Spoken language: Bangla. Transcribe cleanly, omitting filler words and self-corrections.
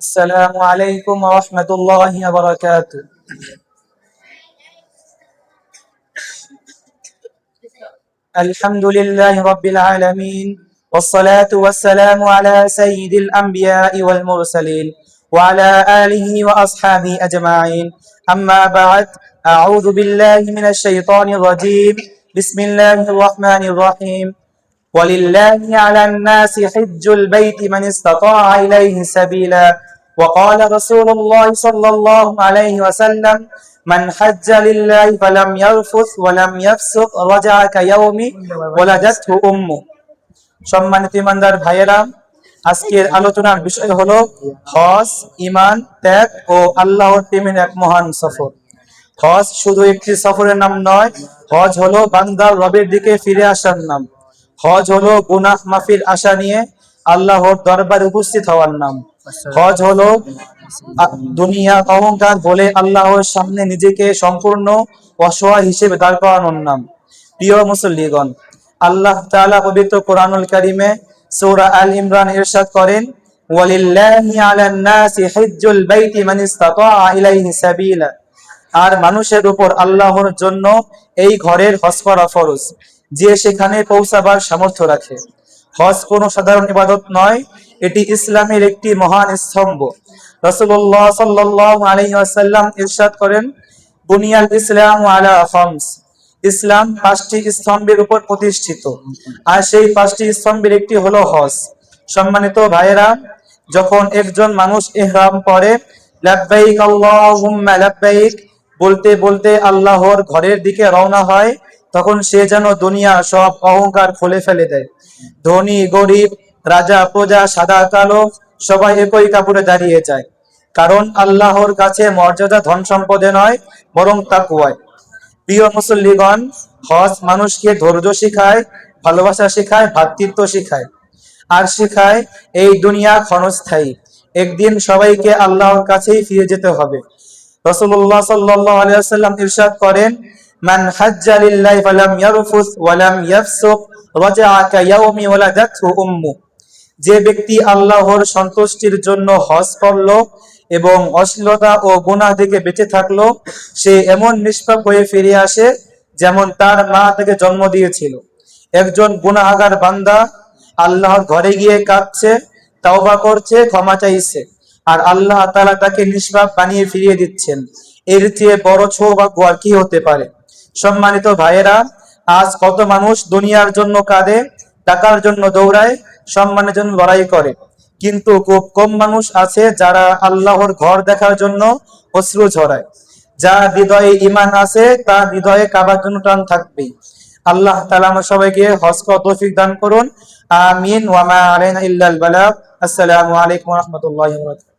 السلام عليكم ورحمة الله وبركاته. الحمد لله رب العالمين، والصلاة والسلام على سيد الأنبياء والمرسلين وعلى آله وأصحابه أجمعين. أما بعد، أعوذ بالله من الشيطان الرجيم. بسم الله الرحمن الرحيم. ولله على الناس حج البيت من استطاع إليه سبيلا. وقال رسول الله صلى الله عليه وسلم: من حج لله فلم يرفث ولم يفسق رجع كيوم ولدته أمه. সম্মানিত ইমানদার ভাইয়েরা, আজকের আলোচনার বিষয় হলো হজ, ঈমান, ত্যাগ ও আল্লাহর প্রেমের এক মহান সফর। হজ শুধু একটি সফরের নাম নয়, হজ হলো বান্দার রবের দিকে ফিরে আসার নাম। হজ হলো গুনাহ মাফির আশা নিয়ে আল্লাহর দরবারে উপস্থিত হওয়ার নাম। হজ হলো দুনিয়া অহংকার বলে আল্লাহর সামনে নিজেকে সম্পূর্ণ অসহায় হিসেবে দাঁড় করানোর নাম। প্রিয় মুসল্লিগণ, আল্লাহ তাআলা পবিত্র কোরআনুল কারীমে সূরা আল ইমরান ইরশাদ করেন: ওয়ালিল্লাহি আলান নাসি হিজ্জুল বাইতি মান ইসতাতাআ ইলাইহি সাবিলা। আর মানুষের উপর আল্লাহর জন্য এই ঘরের হজ করা ফরজ, যে সেখানে পৌঁছাবার সামর্থ্য রাখে। হজ কোনো সাধারণ ইবাদত নয়, এটি ইসলামের একটি মহান স্তম্ভ। রাসূলুল্লাহ সাল্লাল্লাহু আলাইহি ওয়াসাল্লাম ইরশাদ করেন: বুনিয়াল ইসলামু আলা খামস। ইসলাম 5টি স্তম্ভের উপর প্রতিষ্ঠিত, আর সেই 5টি স্তম্ভের একটি হলো হজ। সম্মানিত ভাইয়েরা, যখন একজন মানুষ ইহরাম পরে লাব্বাইক আল্লাহুম্মা লাব্বাইক বলতে বলতে আল্লাহর ঘরের দিকে রওনা হয়, তখন সে যেন দুনিয়ার সব অহংকার খুলে ফেলে দেয়। ধনী গরিব, রাজা প্রজা, সাদা কালো সবাই একই কাপড়ে দাঁড়িয়ে যায়, কারণ আল্লাহর কাছে মর্যাদা ধন সম্পদে নয়, বরং তাকওয়ায়। প্রিয় মুসল্লিগণ, হজ মানুষকে ধৈর্য শিখায়, ভালোবাসা শিখায়, ভ্রাতৃত্ব শিখায়, আর শিখায় এই দুনিয়া ক্ষণস্থায়ী। একদিন সবাইকে আল্লাহর কাছেই ফিরে যেতে হবে। রাসূলুল্লাহ সাল্লাল্লাহু আলাইহি ওয়াসাল্লাম ইরশাদ করেন: মান হাজ্জা লিল্লাহি ফালাম ইয়ারফুস ওয়ালাম ইয়াফসুক রাজা'a কায়াউমি ওয়ালাদাতহু উম্মু। যে ব্যক্তি আল্লাহর সন্তুষ্টির জন্য হজ করলো এবং অশ্লীলতা ও গুনাহ থেকে বেঁচে থাকলো, সে এমন নিষ্পাপ হয়ে ফিরে আসে যেমন তার মা তাকে জন্ম দিয়েছিল। একজন গুনাহগার বান্দা আল্লাহর ঘরে গিয়ে কাঁদছে, তাওবা করছে, ক্ষমা চাইছে, আর আল্লাহ তাআলা তাকে নিষ্পাপ বানিয়ে ফিরিয়ে দিচ্ছেন। এর চেয়ে বড় সৌভাগ্য আর কি হতে পারে? সম্মানিত ভাইয়েরা, আজ কত মানুষ দুনিয়ার জন্য কাঁদে, টাকার জন্য দৌড়ায়, সম্মানের জন্য লড়াই করে, কিন্তু খুব কম মানুষ আছে যারা আল্লাহর ঘর দেখার জন্য অশ্রু ঝরায়। যার হৃদয়ে ঈমান আছে, তার হৃদয়ে কাবার জন্য টান থাকবেই। আল্লাহ তাআলা আমাদের সবাইকে হজ করার তৌফিক দান করুন। আমিন। ওয়া মা আলাইনা ইল্লাল বালাগ। আসসালামু আলাইকুম ওয়া রাহমাতুল্লাহি ওয়া বারাকাতুহু।